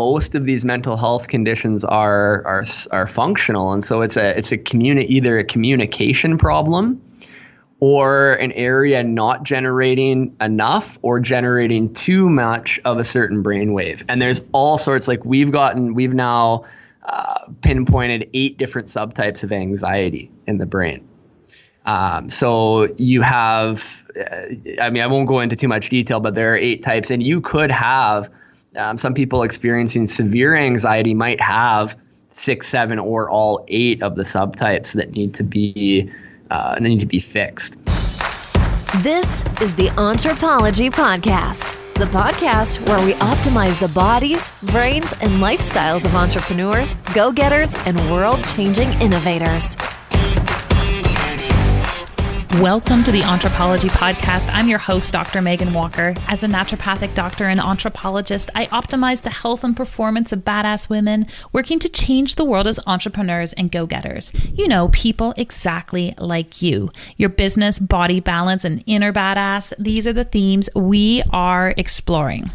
most of these mental health conditions are functional, and so it's either a communication problem or an area not generating enough or generating too much of a certain brainwave. And there's all sorts, like we've now pinpointed 8 different subtypes of anxiety in the brain. So you have, I won't go into too much detail, but there are 8 types, and you could have some people experiencing severe anxiety might have 6, 7, or all 8 of the subtypes that need to be fixed. This is the Anthropology Podcast, the podcast where we optimize the bodies, brains, and lifestyles of entrepreneurs, go-getters, and world-changing innovators. Welcome to the Anthropology Podcast. I'm your host, Dr. Megan Walker. As a naturopathic doctor and anthropologist, I optimize the health and performance of badass women working to change the world as entrepreneurs and go-getters. You know, people exactly like you. Your business, body balance, and inner badass, these are the themes we are exploring.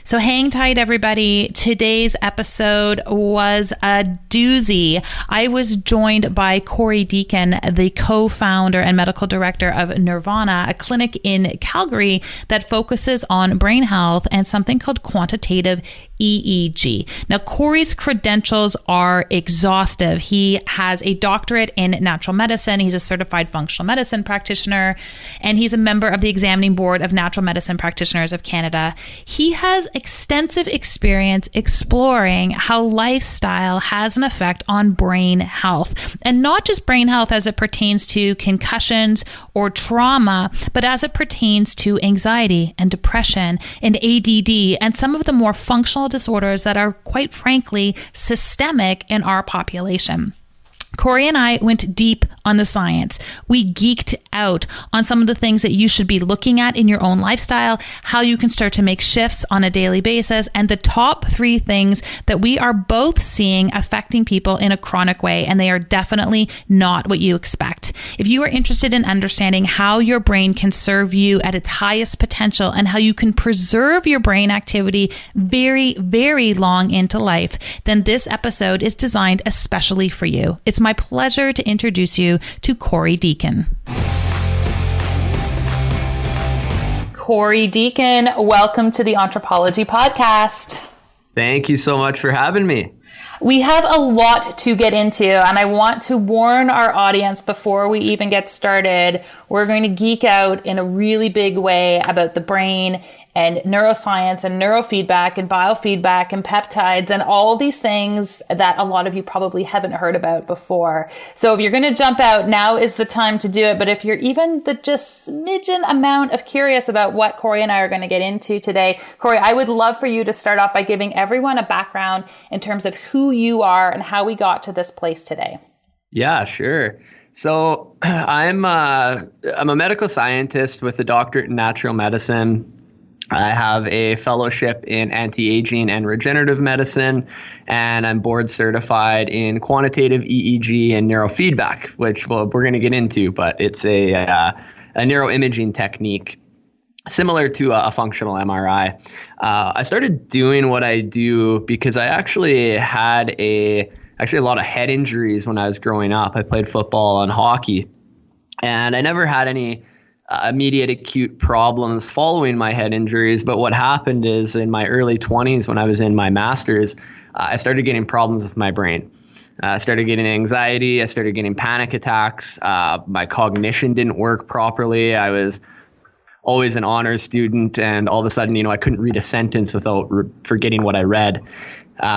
So hang tight, everybody. Today's episode was a doozy. I was joined by Corey Deacon, the co-founder and medical director of Neurvana, a clinic in Calgary that focuses on brain health and something called Quantitative EEG. Now, Corey's credentials are exhaustive. He has a doctorate in natural medicine. He's a certified functional medicine practitioner, and he's a member of the examining board of Natural Medicine Practitioners of Canada. He has extensive experience exploring how lifestyle has an effect on brain health, and not just brain health as it pertains to concussions or trauma, but as it pertains to anxiety and depression and ADD and some of the more functional disorders that are, quite frankly, systemic in our population. Corey and I went deep on the science. We geeked out on some of the things that you should be looking at in your own lifestyle, how you can start to make shifts on a daily basis, and the top 3 things that we are both seeing affecting people in a chronic way, and they are definitely not what you expect. If you are interested in understanding how your brain can serve you at its highest potential and how you can preserve your brain activity very, very long into life, then this episode is designed especially for you. It's my pleasure to introduce you to Corey Deacon. Corey Deacon, welcome to the Anthropology Podcast. Thank you so much for having me. We have a lot to get into, and I want to warn our audience before we even get started. We're going to geek out in a really big way about the brain and neuroscience and neurofeedback and biofeedback and peptides and all these things that a lot of you probably haven't heard about before. So if you're going to jump out, now is the time to do it. But if you're even the just smidgen amount of curious about what Corey and I are going to get into today, Corey, I would love for you to start off by giving everyone a background in terms of who you are and how we got to this place today. Yeah, sure. So I'm a medical scientist with a doctorate in natural medicine. I have a fellowship in anti-aging and regenerative medicine, and I'm board certified in quantitative EEG and neurofeedback, which we're going to get into, but it's a neuroimaging technique similar to a functional MRI. I started doing what I do because I actually had a lot of head injuries when I was growing up. I played football and hockey, and I never had any immediate acute problems following my head injuries. But what happened is in my early 20s, when I was in my master's, I started getting problems with my brain. I started getting anxiety. I started getting panic attacks. My cognition didn't work properly. I was always an honors student, and all of a sudden, I couldn't read a sentence without forgetting what I read.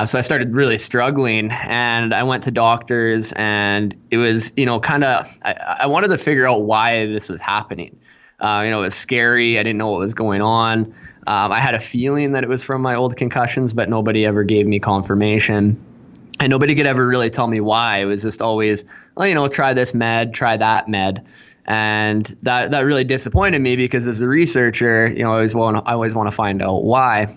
So I started really struggling, and I went to doctors, and it was, I wanted to figure out why this was happening. It was scary. I didn't know what was going on. I had a feeling that it was from my old concussions, but nobody ever gave me confirmation, and nobody could ever really tell me why. It was just always, try this med, try that med. And that really disappointed me because as a researcher, I always want to find out why.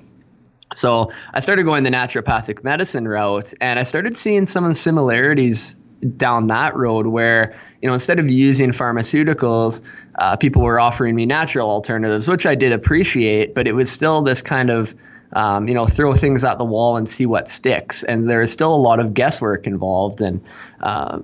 So I started going the naturopathic medicine route, and I started seeing some of the similarities down that road where, instead of using pharmaceuticals, people were offering me natural alternatives, which I did appreciate, but it was still this kind of throw things at the wall and see what sticks. And there is still a lot of guesswork involved. And I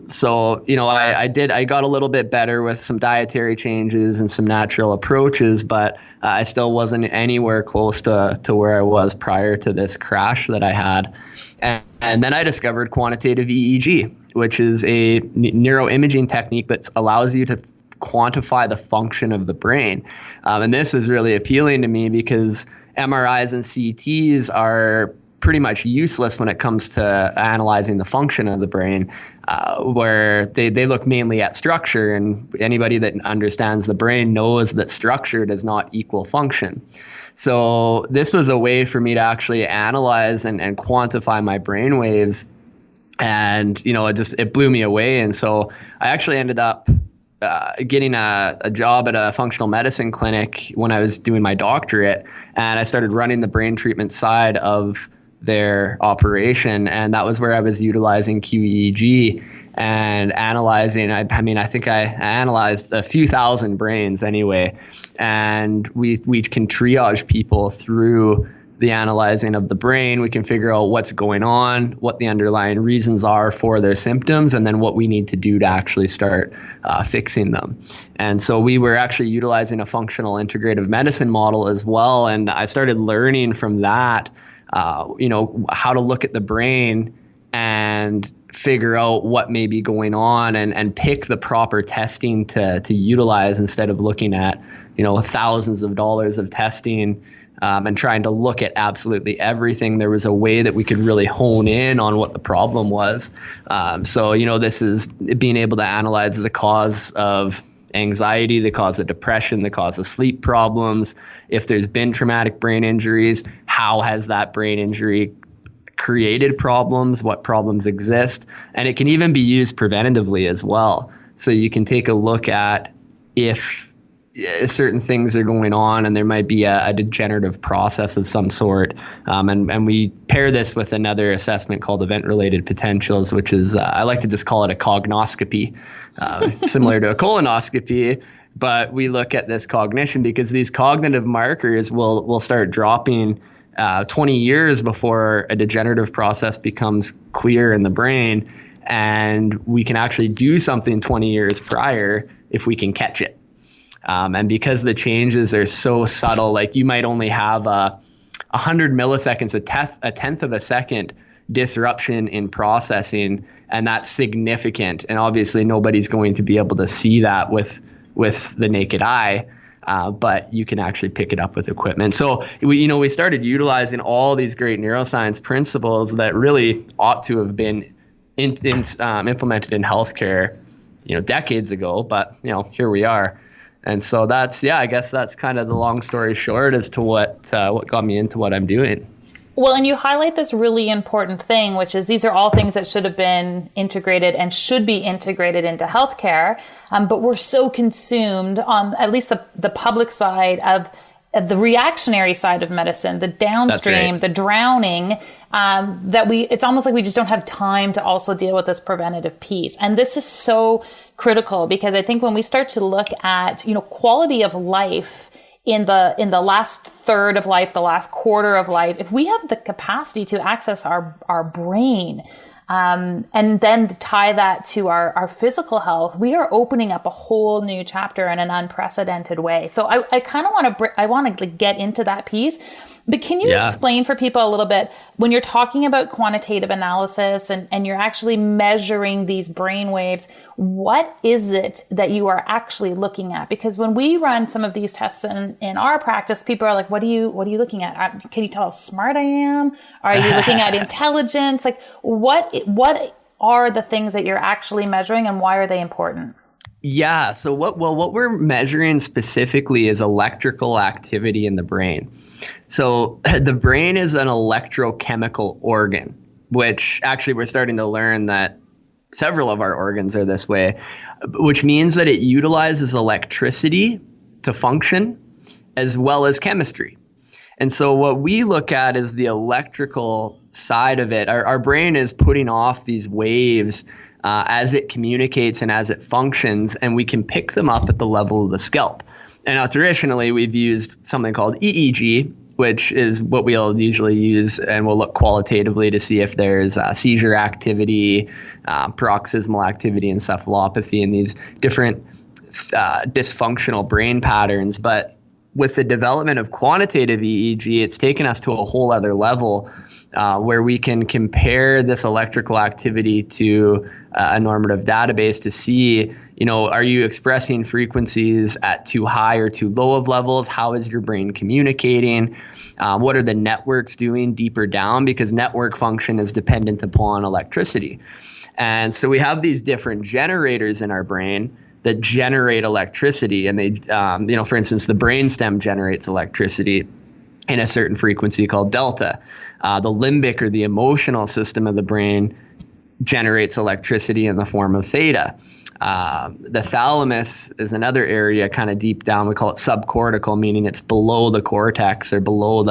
got a little bit better with some dietary changes and some natural approaches, but I still wasn't anywhere close to where I was prior to this crash that I had. And then I discovered quantitative EEG, which is a neuroimaging technique that allows you to quantify the function of the brain. And this is really appealing to me because MRIs and CTs are pretty much useless when it comes to analyzing the function of the brain, where they look mainly at structure, and anybody that understands the brain knows that structure does not equal function. So this was a way for me to actually analyze and quantify my brain waves, and it blew me away. And so I actually ended up getting a job at a functional medicine clinic when I was doing my doctorate, and I started running the brain treatment side of their operation, and that was where I was utilizing qEEG and analyzing. I think I analyzed a few thousand brains anyway, and we can triage people through the analyzing of the brain. We can figure out what's going on, what the underlying reasons are for their symptoms, and then what we need to do to actually start fixing them. And so we were actually utilizing a functional integrative medicine model as well, and I started learning from that how to look at the brain and figure out what may be going on and pick the proper testing to utilize, instead of looking at, thousands of dollars of testing and trying to look at absolutely everything. There was a way that we could really hone in on what the problem was. This is being able to analyze the cause of anxiety, the cause of depression, the cause of sleep problems. If there's been traumatic brain injuries, how has that brain injury created problems? What problems exist? And it can even be used preventatively as well. So you can take a look at if certain things are going on and there might be a degenerative process of some sort. And we pair this with another assessment called event-related potentials, which is, I like to just call it a cognoscopy, similar to a colonoscopy. But we look at this cognition because these cognitive markers will start dropping 20 years before a degenerative process becomes clear in the brain. And we can actually do something 20 years prior if we can catch it. And because the changes are so subtle, like you might only have 100 milliseconds, a tenth of a second disruption in processing, and that's significant. And obviously nobody's going to be able to see that with the naked eye, but you can actually pick it up with equipment. So we started utilizing all these great neuroscience principles that really ought to have been implemented in healthcare, decades ago. But here we are. And so I guess that's kind of the long story short as to what got me into what I'm doing. Well, and you highlight this really important thing, which is these are all things that should have been integrated and should be integrated into healthcare. But we're so consumed on at least the public side of the reactionary side of medicine, the downstream, the drowning, it's almost like we just don't have time to also deal with this preventative piece. And this is so critical because I think when we start to look at, quality of life in the last third of life, the last quarter of life, if we have the capacity to access our brain, and then tie that to our physical health, we are opening up a whole new chapter in an unprecedented way. So I kind of want to get into that piece, but can you explain for people a little bit when you're talking about quantitative analysis and you're actually measuring these brain waves, what is it that you are actually looking at? Because when we run some of these tests in our practice, people are like, what are you looking at? Can you tell how smart I am? Are you looking at intelligence? Like what are the things that you're actually measuring and why are they important? Yeah. So what we're measuring specifically is electrical activity in the brain. So the brain is an electrochemical organ, which actually we're starting to learn that several of our organs are this way, which means that it utilizes electricity to function as well as chemistry. And so what we look at is the electrical side of it. Our brain is putting off these waves as it communicates and as it functions, and we can pick them up at the level of the scalp. And now traditionally we've used something called EEG, which is what we'll usually use, and we'll look qualitatively to see if there's seizure activity, paroxysmal activity, encephalopathy, and these different dysfunctional brain patterns. But with the development of quantitative EEG, it's taken us to a whole other level where we can compare this electrical activity to a normative database to see, are you expressing frequencies at too high or too low of levels? How is your brain communicating? What are the networks doing deeper down? Because network function is dependent upon electricity. And so we have these different generators in our brain that generate electricity, and they, for instance, the brainstem generates electricity in a certain frequency called delta. The limbic, or the emotional system of the brain, generates electricity in the form of theta. The thalamus is another area kind of deep down. We call it subcortical, meaning it's below the cortex, or below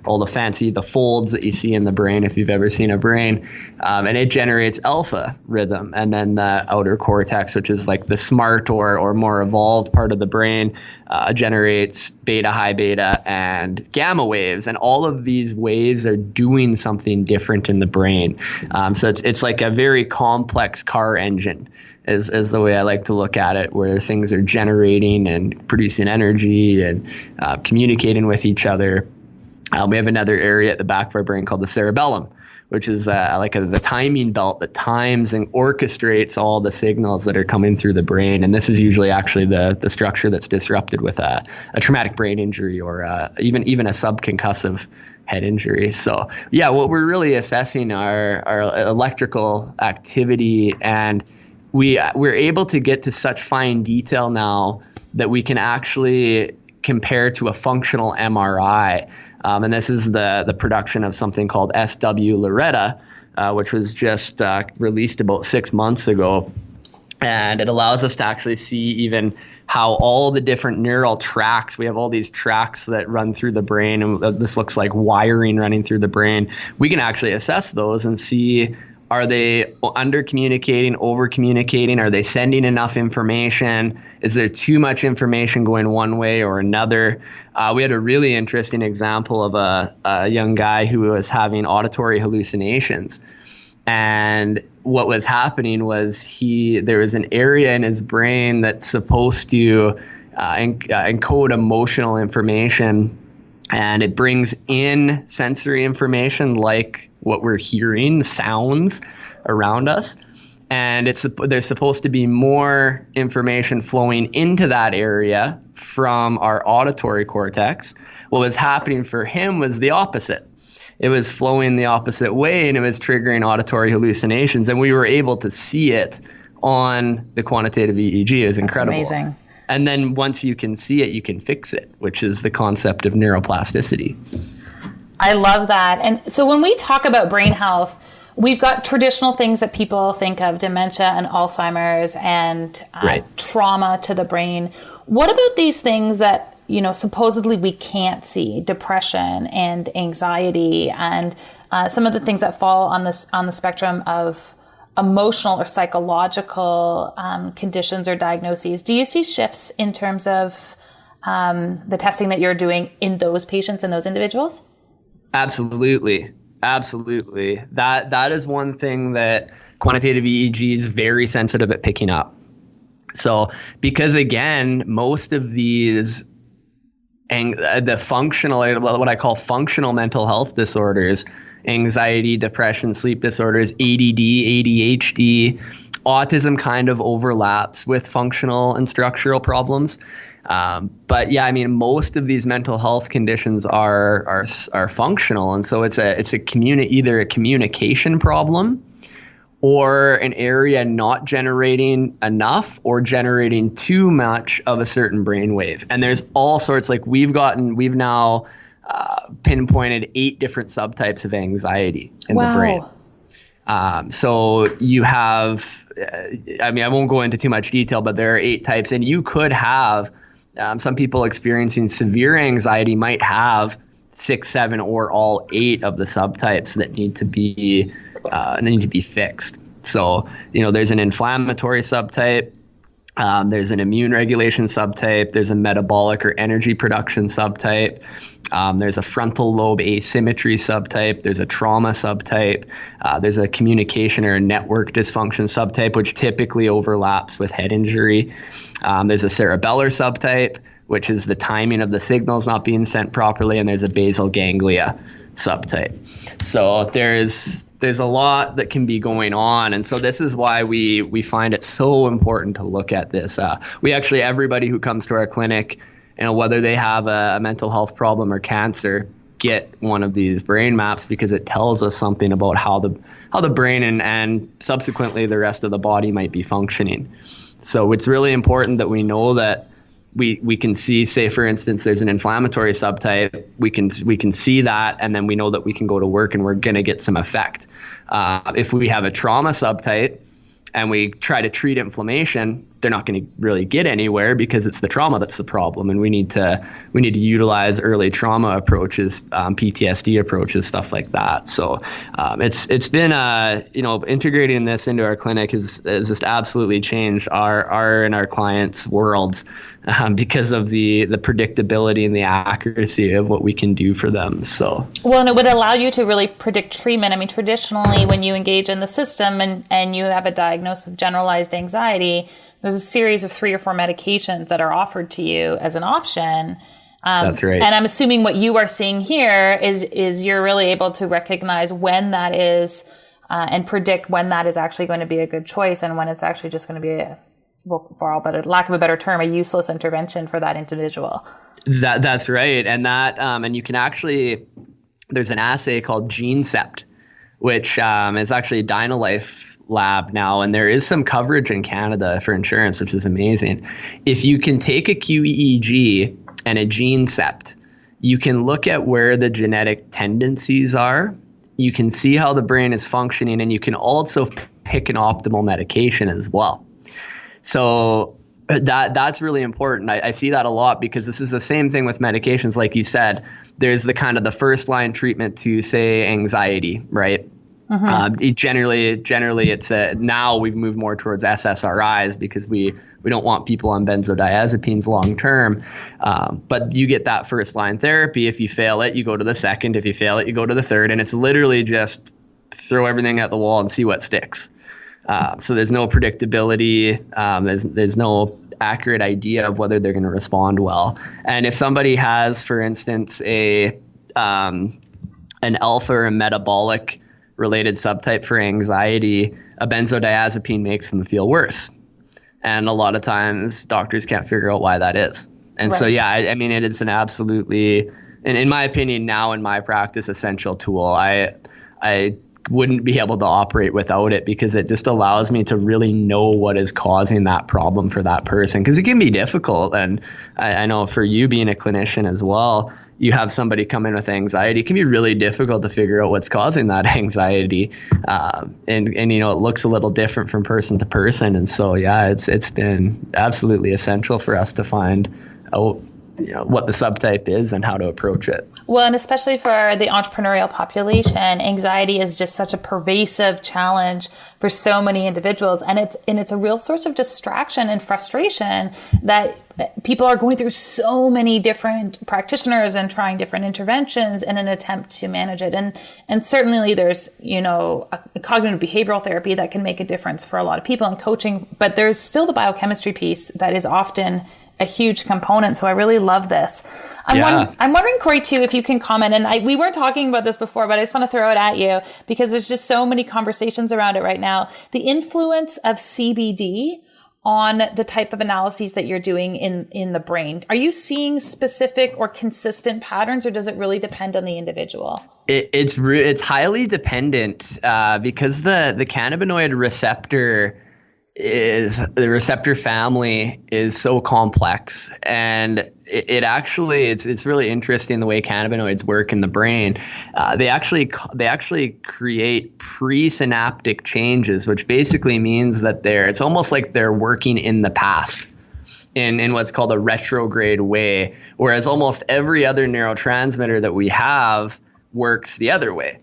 all the folds that you see in the brain if you've ever seen a brain. And it generates alpha rhythm. And then the outer cortex, which is like the smart or more evolved part of the brain, generates beta, high beta, and gamma waves. And all of these waves are doing something different in the brain. So it's like a very complex car engine is the way I like to look at it, where things are generating and producing energy and communicating with each other. We have another area at the back of our brain called the cerebellum, which is the timing belt that times and orchestrates all the signals that are coming through the brain. And this is usually actually the structure that's disrupted with a traumatic brain injury, or even a subconcussive head injury. So yeah, what we're really assessing are electrical activity, and we're able to get to such fine detail now that we can actually compare to a functional MRI. And this is the production of something called SW Loretta, which was just released about 6 months ago. And it allows us to actually see even how all the different neural tracks, we have all these tracks that run through the brain, and this looks like wiring running through the brain. We can actually assess those and see, are they under-communicating, over-communicating? Are they sending enough information? Is there too much information going one way or another? We had a really interesting example of a young guy who was having auditory hallucinations. And what was happening was there was an area in his brain that's supposed to encode emotional information, and it brings in sensory information like what we're hearing, sounds around us. And there's supposed to be more information flowing into that area from our auditory cortex. What was happening for him was the opposite. It was flowing the opposite way, and it was triggering auditory hallucinations. And we were able to see it on the quantitative EEG. It was incredible. That's amazing. And then once you can see it, you can fix it, which is the concept of neuroplasticity. I love that. And so when we talk about brain health, we've got traditional things that people think of, dementia and Alzheimer's and trauma to the brain. What about these things that, supposedly we can't see, depression and anxiety and some of the things that fall on the spectrum of emotional or psychological conditions or diagnoses? Do you see shifts in terms of the testing that you're doing in those patients and those individuals? Absolutely. That is one thing that quantitative EEG is very sensitive at picking up. So, because again, most of these the functional, what I call functional mental health disorders, anxiety, depression, sleep disorders, ADD, ADHD, autism kind of overlaps with functional and structural problems. But yeah, I mean, most of these mental health conditions are functional, and so it's either a communication problem or an area not generating enough or generating too much of a certain brainwave. And there's all sorts, like we've now pinpointed 8 different subtypes of anxiety in the brain. So you have, I won't go into too much detail, but there are 8 types, and you could have some people experiencing severe anxiety might have 6, 7, or all 8 of the subtypes that need to be fixed. So, there's an inflammatory subtype, There's an immune regulation subtype. There's a metabolic or energy production subtype. There's a frontal lobe asymmetry subtype. There's a trauma subtype. There's a communication or network dysfunction subtype, which typically overlaps with head injury. There's a cerebellar subtype, which is the timing of the signals not being sent properly. And there's a basal ganglia subtype. So there's a lot that can be going on. And so this is why we find it so important to look at this. Everybody who comes to our clinic, whether they have a mental health problem or cancer, get one of these brain maps because it tells us something about how the brain and subsequently the rest of the body might be functioning. So it's really important that we know that we can see, say, for instance, there's an inflammatory subtype. We can see that, and then we know that we can go to work and we're going to get some effect. If we have a trauma subtype and we try to treat inflammation, they're not going to really get anywhere because it's the trauma that's the problem, and we need to utilize early trauma approaches, PTSD approaches, stuff like that. So it's been integrating this into our clinic has just absolutely changed our and our clients' worlds because of the predictability and the accuracy of what we can do for them. So and it would allow you to really predict treatment. I mean, traditionally, when you engage in the system and you have a diagnosis of generalized anxiety, there's a series of 3 or 4 medications that are offered to you as an option. That's right. And I'm assuming what you are seeing here is you're really able to recognize when that is and predict when that is actually going to be a good choice and when it's actually just going to be for lack of a better term, a useless intervention for that individual. That's right. And and you can actually, there's an assay called GeneCept, which is actually a Dynalife lab now, and there is some coverage in Canada for insurance, which is amazing. If you can take a qEEG and a GeneCept, you can look at where the genetic tendencies are. You can see how the brain is functioning, and you can also pick an optimal medication as well. So that's really important. I see that a lot because this is the same thing with medications. Like you said, there's the kind of the first line treatment to, say, anxiety, right? Mm-hmm. Generally, it's now we've moved more towards SSRIs because we don't want people on benzodiazepines long term. But you get that first line therapy. If you fail it, you go to the second. If you fail it, you go to the third. And it's literally just throw everything at the wall and see what sticks. So there's no predictability. There's no accurate idea of whether they're going to respond well. And if somebody has, for instance, an alpha or a metabolic related subtype for anxiety, a benzodiazepine makes them feel worse. And a lot of times doctors can't figure out why that is. And right. So, yeah, I mean, it is an absolutely, and in my opinion, now in my practice, essential tool. I wouldn't be able to operate without it because it just allows me to really know what is causing that problem for that person. Because it can be difficult. And I know for you being a clinician as well, you have somebody come in with anxiety. It can be really difficult to figure out what's causing that anxiety. And it looks a little different from person to person. And so, yeah, it's been absolutely essential for us to find out what the subtype is and how to approach it. Well, and especially for the entrepreneurial population, anxiety is just such a pervasive challenge for so many individuals. And it's a real source of distraction and frustration that people are going through so many different practitioners and trying different interventions in an attempt to manage it. And certainly there's, a cognitive behavioral therapy that can make a difference for a lot of people in coaching, but there's still the biochemistry piece that is often a huge component. So I really love this. I'm wondering, Corey, too, if you can comment, and we weren't talking about this before, but I just want to throw it at you because there's just so many conversations around it right now. The influence of CBD on the type of analyses that you're doing in the brain. Are you seeing specific or consistent patterns, or does it really depend on the individual? It's highly dependent because the cannabinoid receptor the receptor family is so complex, and it's really interesting the way cannabinoids work in the brain. They actually create presynaptic changes, which basically means that it's almost like they're working in the past in what's called a retrograde way, whereas almost every other neurotransmitter that we have works the other way.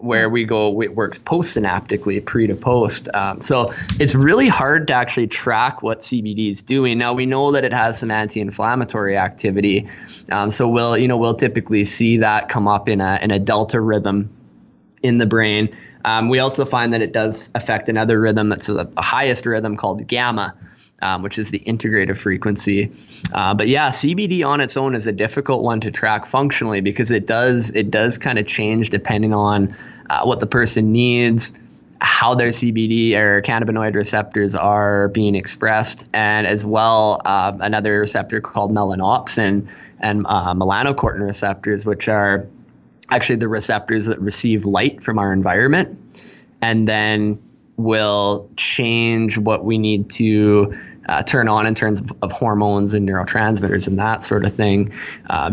where we go, it works postsynaptically, pre to post. So it's really hard to actually track what CBD is doing. Now we know that it has some anti-inflammatory activity. So we'll typically see that come up in a delta rhythm in the brain. We also find that it does affect another rhythm that's the highest rhythm called gamma, which is the integrative frequency. But yeah, CBD on its own is a difficult one to track functionally because it does kind of change depending on what the person needs, how their CBD or cannabinoid receptors are being expressed, and as well another receptor called melanopsin and melanocortin receptors, which are actually the receptors that receive light from our environment and then will change what we need to turn on in terms of hormones and neurotransmitters and that sort of thing.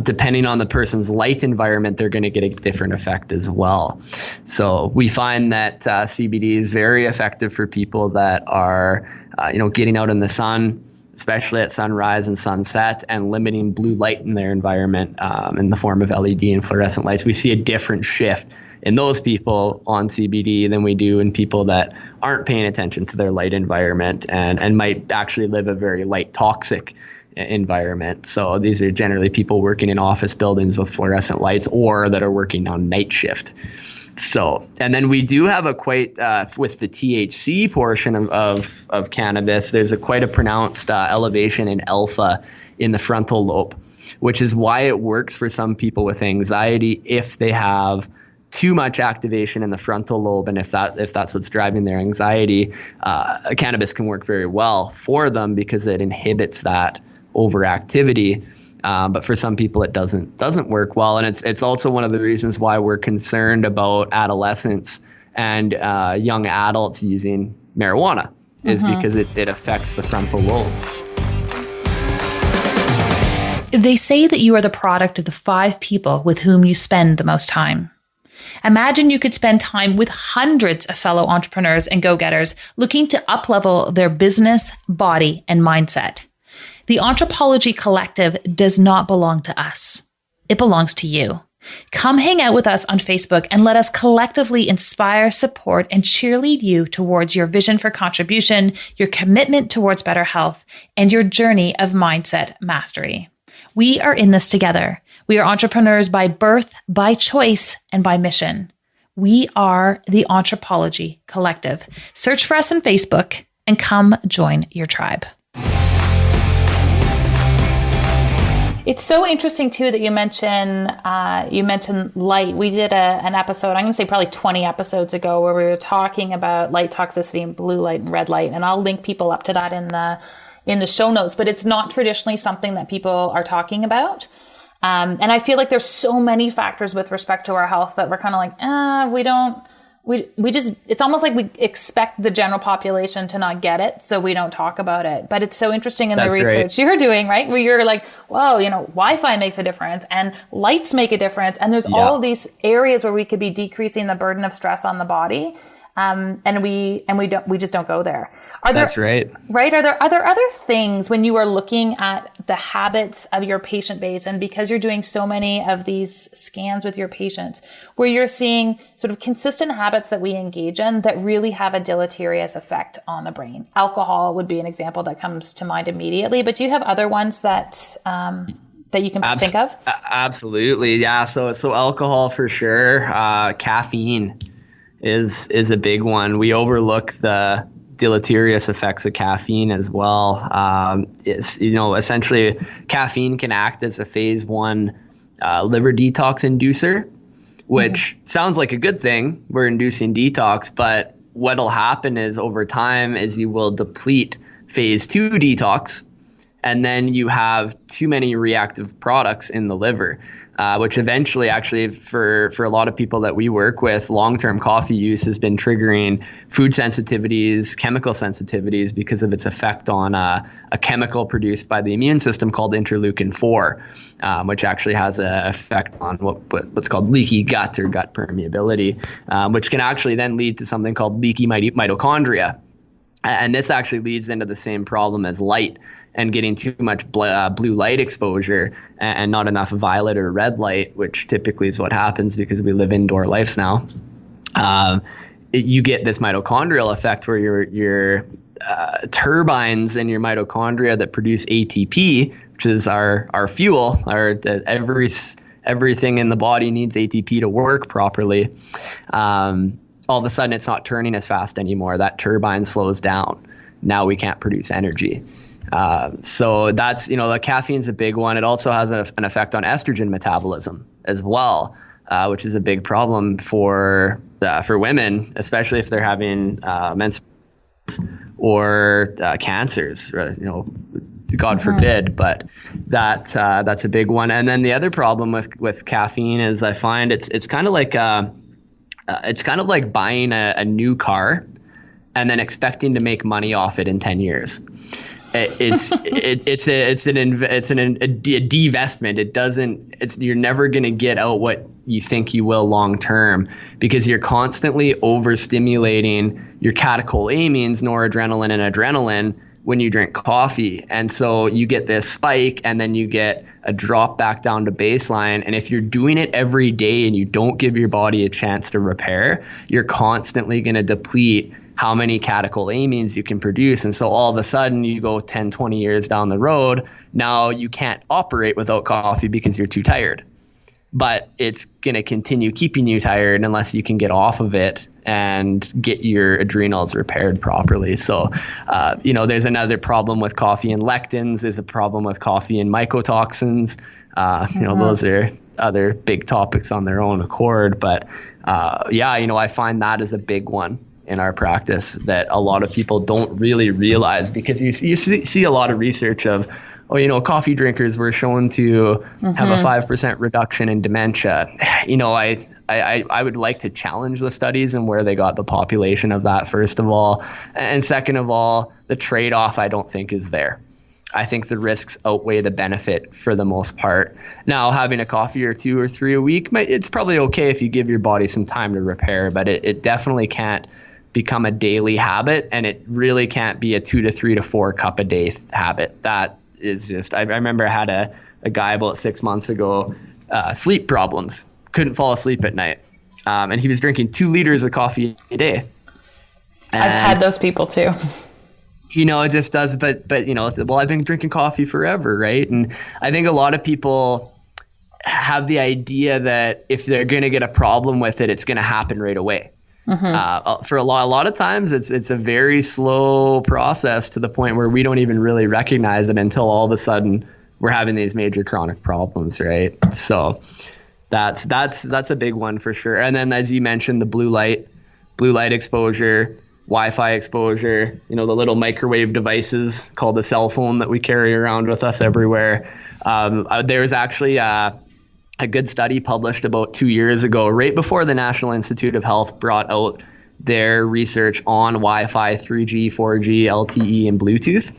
Depending on the person's light environment, they're going to get a different effect as well. So we find that CBD is very effective for people that are, getting out in the sun, especially at sunrise and sunset, and limiting blue light in their environment in the form of LED and fluorescent lights. We see a different shift in those people on CBD than we do in people that aren't paying attention to their light environment and might actually live a very light toxic environment. So these are generally people working in office buildings with fluorescent lights or that are working on night shift. So, and then we do have with the THC portion of cannabis, there's quite a pronounced elevation in alpha in the frontal lobe, which is why it works for some people with anxiety if they have too much activation in the frontal lobe, and if that's what's driving their anxiety, cannabis can work very well for them because it inhibits that overactivity. But for some people, it doesn't work well, and it's also one of the reasons why we're concerned about adolescents and young adults using marijuana, is because it affects the frontal lobe. They say that you are the product of the 5 people with whom you spend the most time. Imagine you could spend time with hundreds of fellow entrepreneurs and go-getters looking to up-level their business, body, and mindset. The Anthropology Collective does not belong to us. It belongs to you. Come hang out with us on Facebook and let us collectively inspire, support, and cheerlead you towards your vision for contribution, your commitment towards better health, and your journey of mindset mastery. We are in this together. We are entrepreneurs by birth, by choice, and by mission. We are the Anthropology Collective. Search for us on Facebook and come join your tribe. It's so interesting too that you mentioned light. We did an episode, I'm going to say probably 20 episodes ago, where we were talking about light toxicity and blue light and red light, and I'll link people up to that in the show notes. But it's not traditionally something that people are talking about. And I feel like there's so many factors with respect to our health that we're kind of like, we just, it's almost like we expect the general population to not get it, so we don't talk about it. But it's so interesting in the research you're doing, right? Where you're like, whoa, Wi-Fi makes a difference and lights make a difference. And there's all these areas where we could be decreasing the burden of stress on the body. And we just don't go there. That's right. Right. Are there other things when you are looking at the habits of your patient base, and because you're doing so many of these scans with your patients, where you're seeing sort of consistent habits that we engage in that really have a deleterious effect on the brain? Alcohol would be an example that comes to mind immediately, but do you have other ones that you can think of? Absolutely. Yeah. So alcohol for sure. Caffeine is a big one. We overlook the deleterious effects of caffeine as well. Essentially caffeine can act as a phase 1 liver detox inducer, which sounds like a good thing. We're inducing detox, but what'll happen is over time is you will deplete phase 2 detox, and then you have too many reactive products in the liver. Which eventually actually for a lot of people that we work with, long-term coffee use has been triggering food sensitivities, chemical sensitivities because of its effect on a chemical produced by the immune system called interleukin-4, which actually has an effect on what's called leaky gut or gut permeability, which can actually then lead to something called leaky mitochondria. And this actually leads into the same problem as light and getting too much blue light exposure and not enough violet or red light, which typically is what happens because we live indoor lives now. you get this mitochondrial effect where your turbines in your mitochondria that produce ATP, which is our fuel, everything in the body needs ATP to work properly. All of a sudden, it's not turning as fast anymore. That turbine slows down. Now we can't produce energy. So that's, the caffeine's a big one. It also has an effect on estrogen metabolism as well, which is a big problem for women, especially if they're having menstrual or cancers, God forbid, but that's a big one. And then the other problem with caffeine is I find it's kind of like buying a new car and then expecting to make money off it in 10 years. It's a divestment. You're never going to get out what you think you will long term, because you're constantly overstimulating your catecholamines, noradrenaline and adrenaline, when you drink coffee. And so you get this spike and then you get a drop back down to baseline. And if you're doing it every day and you don't give your body a chance to repair, you're constantly going to deplete how many catecholamines you can produce. And so all of a sudden you go 10, 20 years down the road, now you can't operate without coffee because you're too tired. But it's going to continue keeping you tired unless you can get off of it and get your adrenals repaired properly. So, there's another problem with coffee and lectins. There's a problem with coffee and mycotoxins. Those are other big topics on their own accord. But I find that is a big one in our practice that a lot of people don't really realize, because you see a lot of research of, coffee drinkers were shown to have a 5% reduction in dementia. I would like to challenge the studies and where they got the population of that, first of all. And second of all, the trade-off I don't think is there. I think the risks outweigh the benefit for the most part. Now, having a coffee or 2 or 3 a week, it's probably okay if you give your body some time to repair, but it definitely can't become a daily habit, and it really can't be a 2 to 3 to 4 cup a day habit. That is just, I remember I had a guy about 6 months ago, sleep problems, couldn't fall asleep at night. And he was drinking 2 liters of coffee a day. And, I've had those people too. It just does, but I've been drinking coffee forever, right? And I think a lot of people have the idea that if they're going to get a problem with it, it's going to happen right away. For a lot of times it's a very slow process, to the point where we don't even really recognize it until all of a sudden we're having these major chronic problems, right? So that's a big one for sure. And then, as you mentioned, the blue light exposure, Wi-Fi exposure, the little microwave devices called the cell phone that we carry around with us everywhere. There's actually a good study published about 2 years ago, right before the National Institute of Health brought out their research on Wi-Fi, 3G, 4G, LTE, and Bluetooth,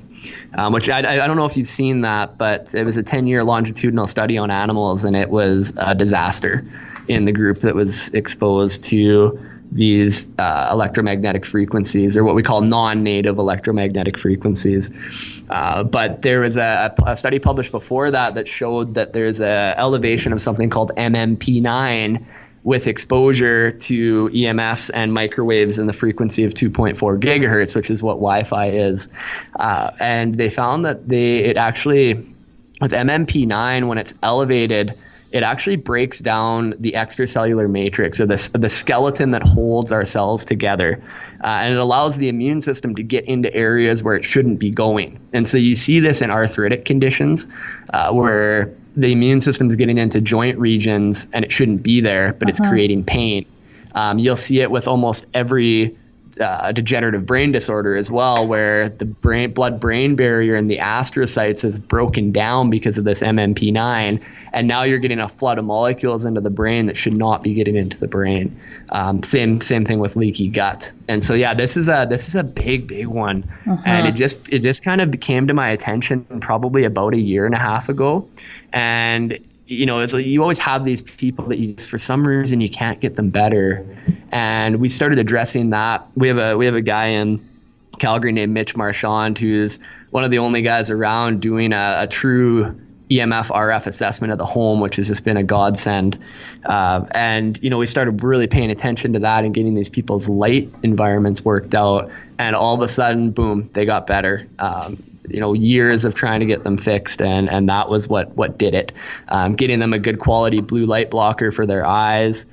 which I don't know if you've seen that, but it was a 10-year longitudinal study on animals, and it was a disaster in the group that was exposed to these electromagnetic frequencies, or what we call non-native electromagnetic frequencies. But there was a study published before that showed that there's a elevation of something called MMP9 with exposure to EMFs and microwaves in the frequency of 2.4 gigahertz, which is what Wi-Fi is. And they found that it actually, with MMP9, when it's elevated, it actually breaks down the extracellular matrix, or the skeleton that holds our cells together. And it allows the immune system to get into areas where it shouldn't be going. And so you see this in arthritic conditions where the immune system is getting into joint regions and it shouldn't be there, but it's creating pain. You'll see it with almost every degenerative brain disorder as well, where the blood-brain barrier in the astrocytes is broken down because of this MMP9, and now you're getting a flood of molecules into the brain that should not be getting into the brain. Same thing with leaky gut. And so this is a big one, and it just kind of came to my attention probably about a year and a half ago, and it's like you always have these people that for some reason you can't get them better. And we started addressing that. We have a guy in Calgary named Mitch Marchand, who's one of the only guys around doing a true EMF RF assessment of the home, which has just been a godsend. And, we started really paying attention to that and getting these people's light environments worked out. And all of a sudden, boom, they got better. Years of trying to get them fixed. And that was what did it. Getting them a good quality blue light blocker for their eyes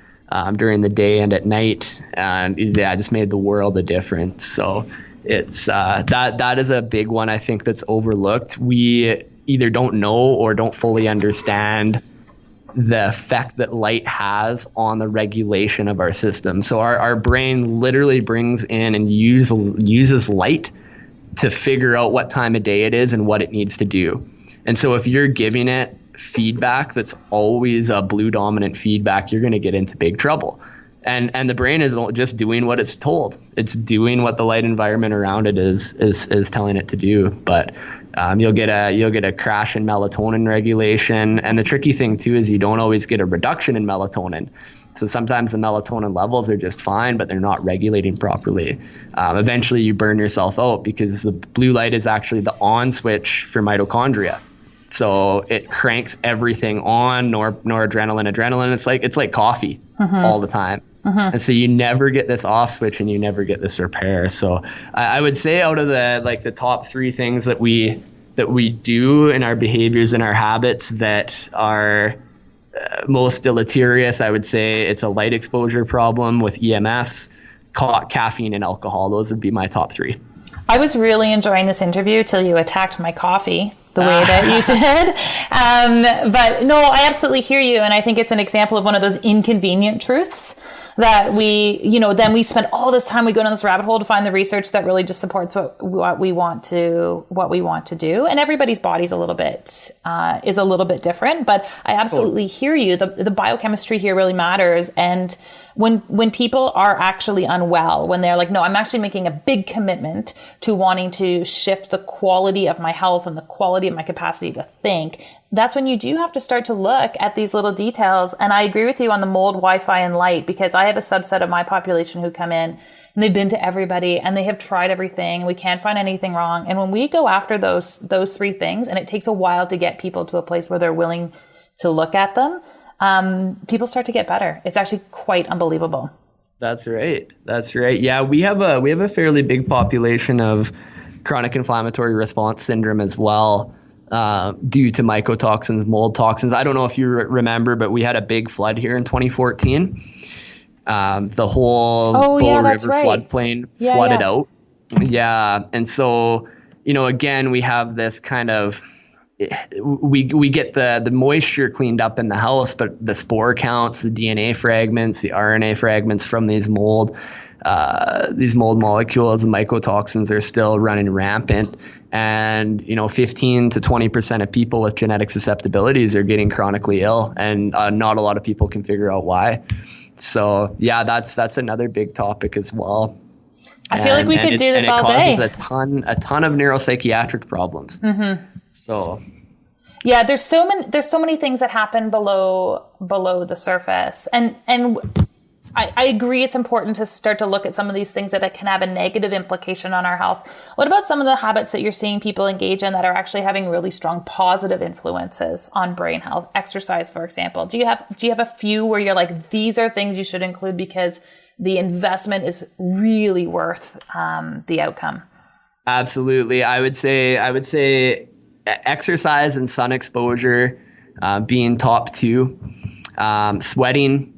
during the day and at night. And yeah, just made the world a difference. So it's that is a big one, I think, that's overlooked. We either don't know or don't fully understand the effect that light has on the regulation of our system. So our brain literally brings in and uses light to figure out what time of day it is and what it needs to do. And so if you're giving it feedback that's always a blue dominant feedback, you're going to get into big trouble. And the brain is just doing what it's told. It's doing what the light environment around it is telling it to do. But you'll get a crash in melatonin regulation. And the tricky thing too is you don't always get a reduction in melatonin. So sometimes the melatonin levels are just fine, but they're not regulating properly. Eventually you burn yourself out because the blue light is actually the on switch for mitochondria. So it cranks everything on, noradrenaline. It's like coffee all the time. And so you never get this off switch and you never get this repair. So I would say out of the top 3 things that we do in our behaviors and our habits that are most deleterious, I would say it's a light exposure problem with EMFs, caffeine, and alcohol. Those would be my top 3. I was really enjoying this interview till you attacked my coffee the way that you did. But no, I absolutely hear you. And I think it's an example of one of those inconvenient truths that then we spend all this time, we go down this rabbit hole to find the research that really just supports what we want to do. And everybody's body's is a little bit different, but I absolutely hear you. The biochemistry here really matters. And when people are actually unwell, when they're like, no, I'm actually making a big commitment to wanting to shift the quality of my health and the quality of my capacity to think, that's when you do have to start to look at these little details. And I agree with you on the mold, Wi-Fi, and light, because I have a subset of my population who come in and they've been to everybody and they have tried everything. We can't find anything wrong. And when we go after those 3 things, and it takes a while to get people to a place where they're willing to look at them, people start to get better. It's actually quite unbelievable. That's right. Yeah, we have a fairly big population of chronic inflammatory response syndrome as well, due to mycotoxins, mold toxins. I don't know if you remember, but we had a big flood here in 2014. The whole Bow River floodplain flooded out. Yeah, and so again, we have this kind of we get the moisture cleaned up in the house, but the spore counts, the DNA fragments, the RNA fragments from these mold molecules, the mycotoxins are still running rampant. And 15 to 20% of people with genetic susceptibilities are getting chronically ill, and not a lot of people can figure out why. So yeah, that's another big topic as well. I feel like we could do this all day. It causes a ton of neuropsychiatric problems. So yeah, there's so many things that happen below the surface, and I agree it's important to start to look at some of these things that can have a negative implication on our health. What about some of the habits that you're seeing people engage in that are actually having really strong positive influences on brain health? Exercise, for example. Do you have a few where you're like, these are things you should include because the investment is really worth the outcome? Absolutely. I would say exercise and sun exposure being top 2, sweating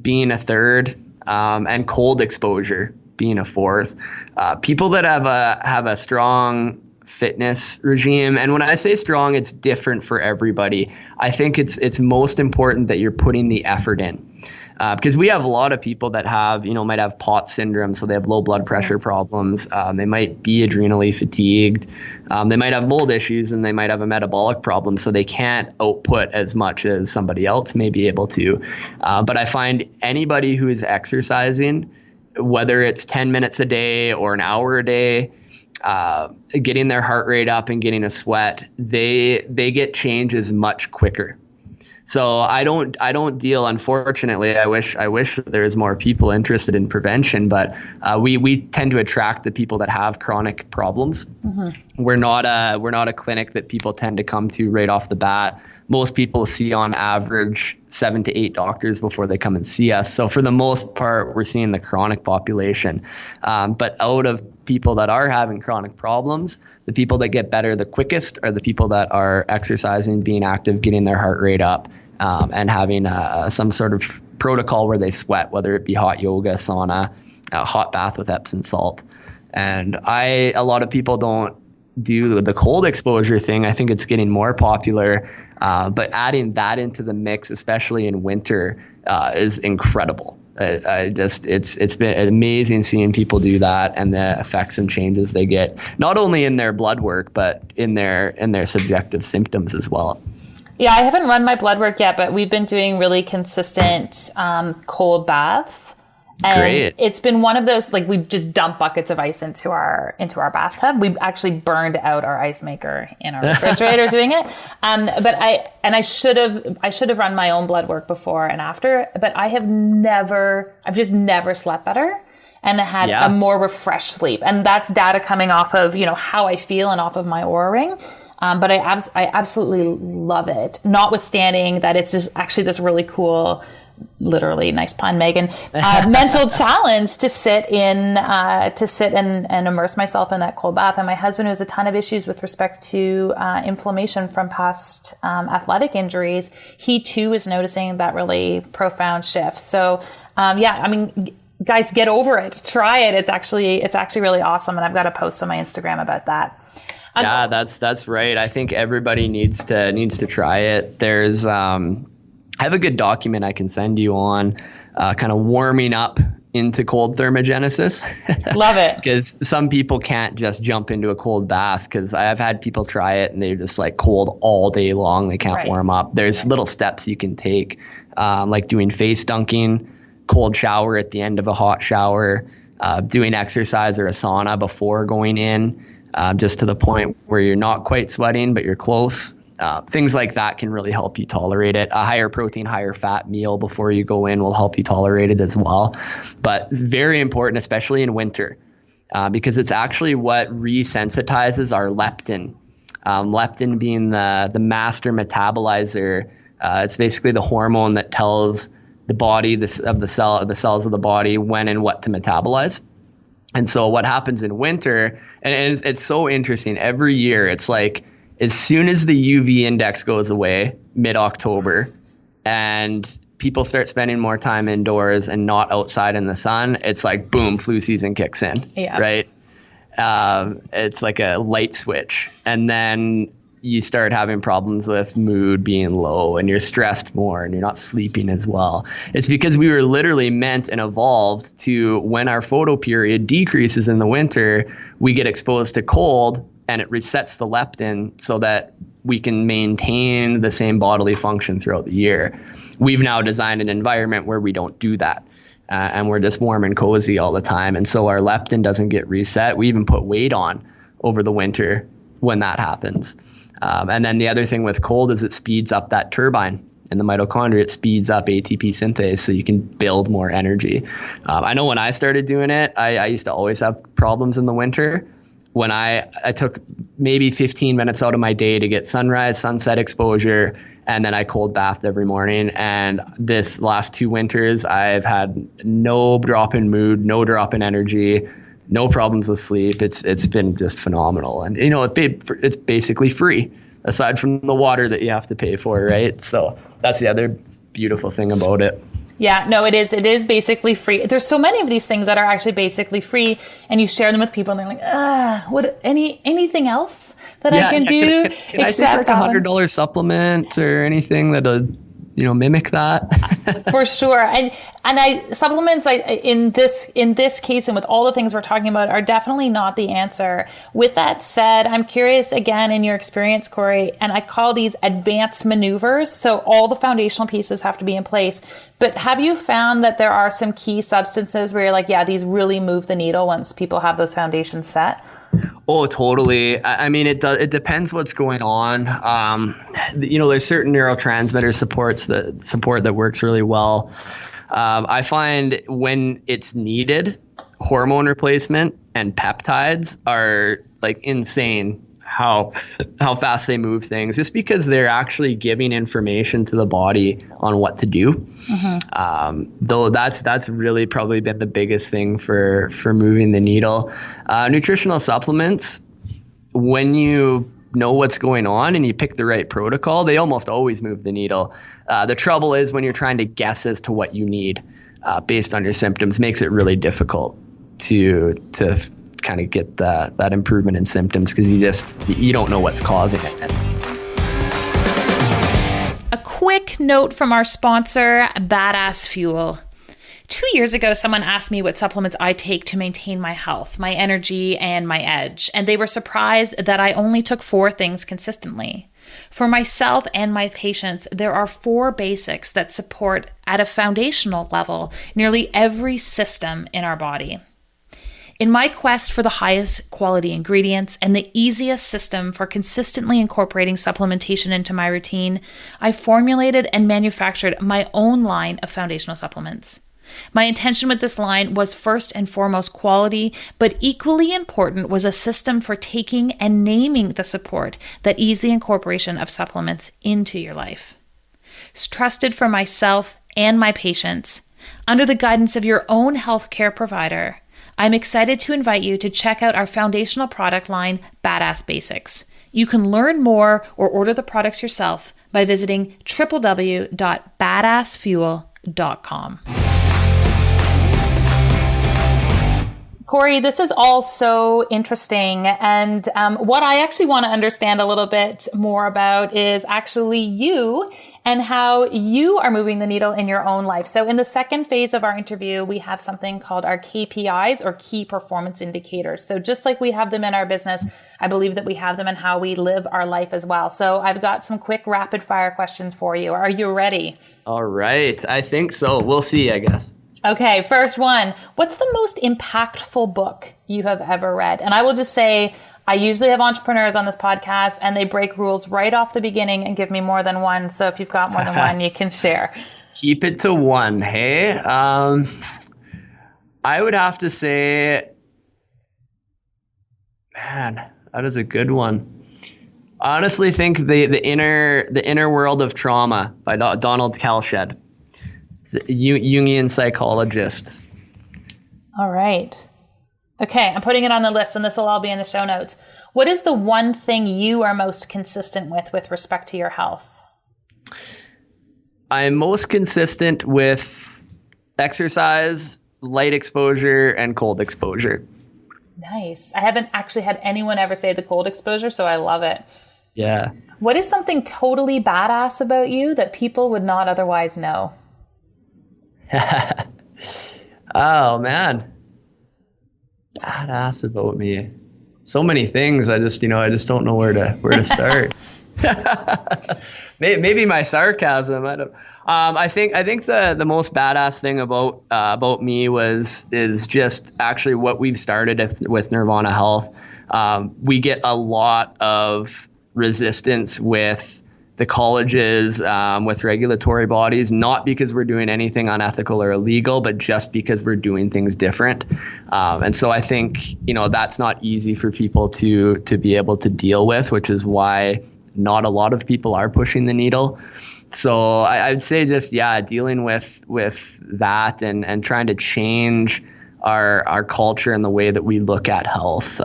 being a 3rd, and cold exposure being a 4th. People that have a strong fitness regime, and when I say strong, it's different for everybody. I think it's most important that you're putting the effort in. Because we have a lot of people that might have POTS syndrome, so they have low blood pressure problems. They might be adrenally fatigued. They might have mold issues, and they might have a metabolic problem, so they can't output as much as somebody else may be able to. But I find anybody who is exercising, whether it's 10 minutes a day or an hour a day, getting their heart rate up and getting a sweat, they get changes much quicker. So I don't deal, unfortunately. I wish there was more people interested in prevention, but we tend to attract the people that have chronic problems. Mm-hmm. We're not a clinic that people tend to come to right off the bat. Most people see on average 7 to 8 doctors before they come and see us. So for the most part, we're seeing the chronic population. But out of people that are having chronic problems, the people that get better the quickest are the people that are exercising, being active, getting their heart rate up, and having some sort of protocol where they sweat, whether it be hot yoga, sauna, a hot bath with Epsom salt. And a lot of people don't do the cold exposure thing. I think it's getting more popular, but adding that into the mix, especially in winter, is incredible. It's been amazing seeing people do that and the effects and changes they get, not only in their blood work, but in their subjective symptoms as well. Yeah, I haven't run my blood work yet, but we've been doing really consistent cold baths. And Great. It's been one of those, like, we just dump buckets of ice into our bathtub. We actually burned out our ice maker in our refrigerator doing it. But I should have run my own blood work before and after, but I've just never slept better and had a more refreshed sleep. And that's data coming off of, how I feel and off of my Oura Ring. But I absolutely love it, notwithstanding that it's just actually this really cool, literally nice pun, Megan, mental challenge to sit and immerse myself in that cold bath. And my husband, who has a ton of issues with respect to inflammation from past athletic injuries, he too is noticing that really profound shift. So guys, get over it, try it. It's actually really awesome. And I've got a post on my Instagram about that. Yeah, that's right. I think everybody needs to try it. There's I have a good document I can send you on kind of warming up into cold thermogenesis. Love it. Because some people can't just jump into a cold bath, because I've had people try it and they're just like cold all day long. They can't warm up. There's little steps you can take, like doing face dunking, cold shower at the end of a hot shower, doing exercise or a sauna before going in. Just to the point where you're not quite sweating, but you're close. Things like that can really help you tolerate it. A higher protein, higher fat meal before you go in will help you tolerate it as well. But it's very important, especially in winter, because it's actually what resensitizes our leptin. Leptin being the master metabolizer. It's basically the hormone that tells the body, the cells of the body, when and what to metabolize. And so what happens in winter, and it's so interesting, every year it's like, as soon as the UV index goes away, mid-October, and people start spending more time indoors and not outside in the sun, it's like, boom, flu season kicks in, right? It's like a light switch. And then you start having problems with mood being low, and you're stressed more, and you're not sleeping as well. It's because we were literally meant and evolved to, when our photo period decreases in the winter, we get exposed to cold, and it resets the leptin so that we can maintain the same bodily function throughout the year. We've now designed an environment where we don't do that, and we're just warm and cozy all the time. And so our leptin doesn't get reset. We even put weight on over the winter when that happens. And then the other thing with cold is it speeds up that turbine in the mitochondria. It speeds up ATP synthase so you can build more energy. I know when I started doing it, I used to always have problems in the winter. When I took maybe 15 minutes out of my day to get sunrise, sunset exposure, and then I cold bathed every morning. And this last 2 winters, I've had no drop in mood, no drop in energy, no problems with sleep. It's been just phenomenal. And, it's basically free, aside from the water that you have to pay for, right? So that's the other beautiful thing about it. Yeah, no, it is. It is basically free. There's so many of these things that are actually basically free, and you share them with people, and they're like, anything else that I can do? Can I take like $100 supplement or anything that'll, mimic that? For sure. And supplements in this case, and with all the things we're talking about, are definitely not the answer. With that said, I'm curious again, in your experience, Corey, and I call these advanced maneuvers. So all the foundational pieces have to be in place. But have you found that there are some key substances where you're like, yeah, these really move the needle once people have those foundations set? Oh, totally. I mean, it depends what's going on. There's certain neurotransmitter support that works really well. I find when it's needed, hormone replacement and peptides are like insane how fast they move things, just because they're actually giving information to the body on what to do. Though that's really probably been the biggest thing for moving the needle. Nutritional supplements, when you know what's going on and you pick the right protocol, they almost always move the needle. The trouble is when you're trying to guess as to what you need based on your symptoms, makes it really difficult to kind of get that improvement in symptoms, because you don't know what's causing it. A quick note from our sponsor, Badass Fuel. 2 years ago, someone asked me what supplements I take to maintain my health, my energy, and my edge, and they were surprised that I only took 4 things consistently. For myself and my patients, there are 4 basics that support, at a foundational level, nearly every system in our body. In my quest for the highest quality ingredients and the easiest system for consistently incorporating supplementation into my routine, I formulated and manufactured my own line of foundational supplements. My intention with this line was first and foremost quality, but equally important was a system for taking and naming the support that ease the incorporation of supplements into your life. It's trusted for myself and my patients, under the guidance of your own healthcare provider. I'm excited to invite you to check out our foundational product line, Badass Basics. You can learn more or order the products yourself by visiting www.badassfuel.com. Corey, this is all so interesting. And what I actually want to understand a little bit more about is actually you and how you are moving the needle in your own life. So in the second phase of our interview, we have something called our KPIs, or key performance indicators. So just like we have them in our business, I believe that we have them in how we live our life as well. So I've got some quick rapid fire questions for you. Are you ready? All right. I think so. We'll see, I guess. Okay, first one. What's the most impactful book you have ever read? And I will just say, I usually have entrepreneurs on this podcast and they break rules right off the beginning and give me more than one. So if you've got more than one, you can share. Keep it to one, hey? I would have to say, man, that is a good one. I honestly think the inner world of trauma by Donald Kalshed. Jungian psychologist. All right. Okay, I'm putting it on the list, and this will all be in the show notes. What is the one thing you are most consistent with respect to your health? I'm most consistent with exercise, light exposure, and cold exposure. Nice. I haven't actually had anyone ever say the cold exposure, so I love it. Yeah. What is something totally badass about you that people would not otherwise know? Oh man, badass about me. So many things. I just don't know where to start. Maybe my sarcasm. I don't. I think the most badass thing about me is just actually what we've started with Neurvana Health. We get a lot of resistance with the colleges, with regulatory bodies, not because we're doing anything unethical or illegal, but just because we're doing things different. And so I think, that's not easy for people to be able to deal with, which is why not a lot of people are pushing the needle. So I'd say just, dealing with that and trying to change our culture and the way that we look at health.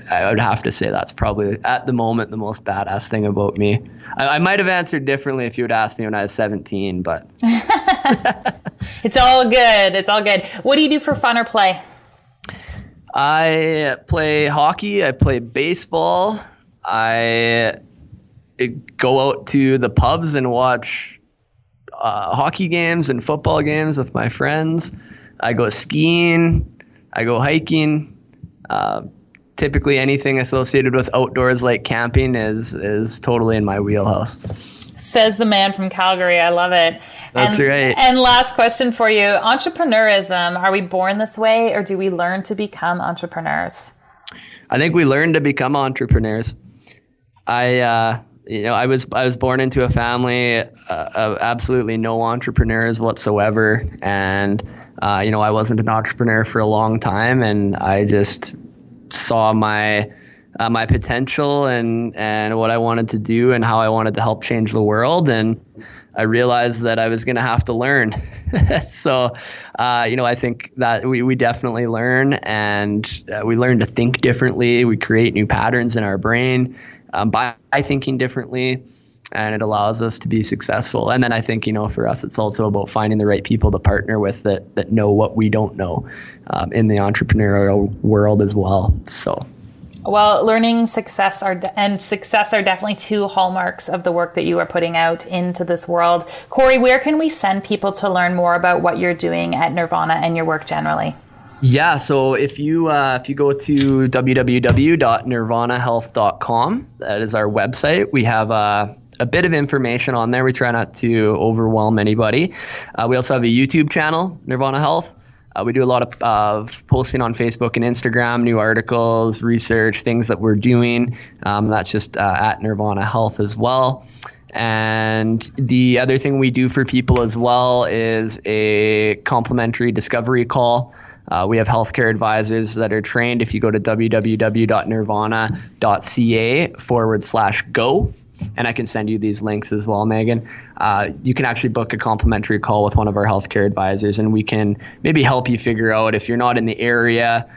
I would have to say that's probably at the moment the most badass thing about me. I might have answered differently if you had asked me when I was 17, but It's all good. It's all good. What do you do for fun or play? I play hockey. I play baseball. I go out to the pubs and watch hockey games and football games with my friends. I go skiing. I go hiking. Typically anything associated with outdoors like camping is totally in my wheelhouse. Says the man from Calgary. I love it. That's right. And last question for you. Entrepreneurism, are we born this way or do we learn to become entrepreneurs? I think we learn to become entrepreneurs. I was born into a family of absolutely no entrepreneurs whatsoever. And, I wasn't an entrepreneur for a long time, and I just saw my potential and what I wanted to do and how I wanted to help change the world. And I realized that I was going to have to learn. So, I think that we definitely learn, and we learn to think differently. We create new patterns in our brain by thinking differently, and it allows us to be successful. And then I think, for us, it's also about finding the right people to partner with that know what we don't know in the entrepreneurial world as well. So. Well, learning, success are definitely two hallmarks of the work that you are putting out into this world. Corey, where can we send people to learn more about what you're doing at Neurvana and your work generally? Yeah, so if you go to www.nirvanahealth.com, that is our website. We have a bit of information on there. We try not to overwhelm anybody. We also have a YouTube channel, Neurvana Health. We do a lot of posting on Facebook and Instagram, new articles, research, things that we're doing. That's just at Neurvana Health as well. And the other thing we do for people as well is a complimentary discovery call. We have healthcare advisors that are trained. If you go to www.nirvana.ca/go, and I can send you these links as well, Megan. You can actually book a complimentary call with one of our healthcare advisors, and we can maybe help you figure out if you're not in the area.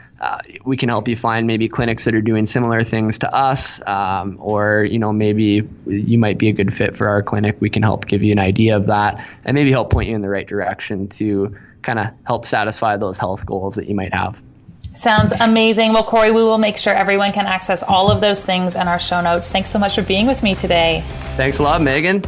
We can help you find maybe clinics that are doing similar things to us, or maybe you might be a good fit for our clinic. We can help give you an idea of that, and maybe help point you in the right direction to kind of help satisfy those health goals that you might have. Sounds amazing. Well, Corey, we will make sure everyone can access all of those things in our show notes. Thanks so much for being with me today. Thanks a lot, Megan.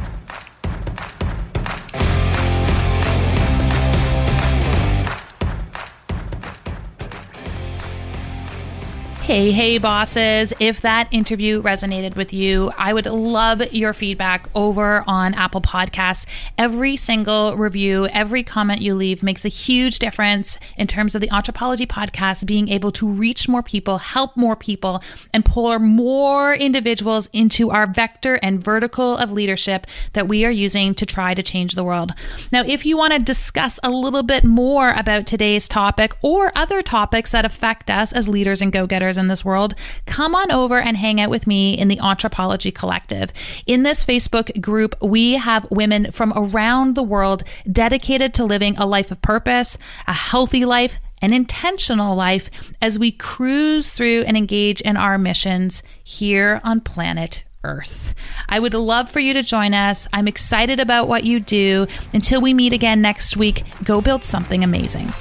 Hey, bosses. If that interview resonated with you, I would love your feedback over on Apple Podcasts. Every single review, every comment you leave makes a huge difference in terms of the Anthropology Podcast being able to reach more people, help more people, and pour more individuals into our vector and vertical of leadership that we are using to try to change the world. Now, if you want to discuss a little bit more about today's topic or other topics that affect us as leaders and go-getters in this world, come on over and hang out with me in the Anthropology Collective. In this Facebook group, we have women from around the world dedicated to living a life of purpose, a healthy life, an intentional life as we cruise through and engage in our missions here on planet Earth. I would love for you to join us. I'm excited about what you do. Until we meet again next week, go build something amazing.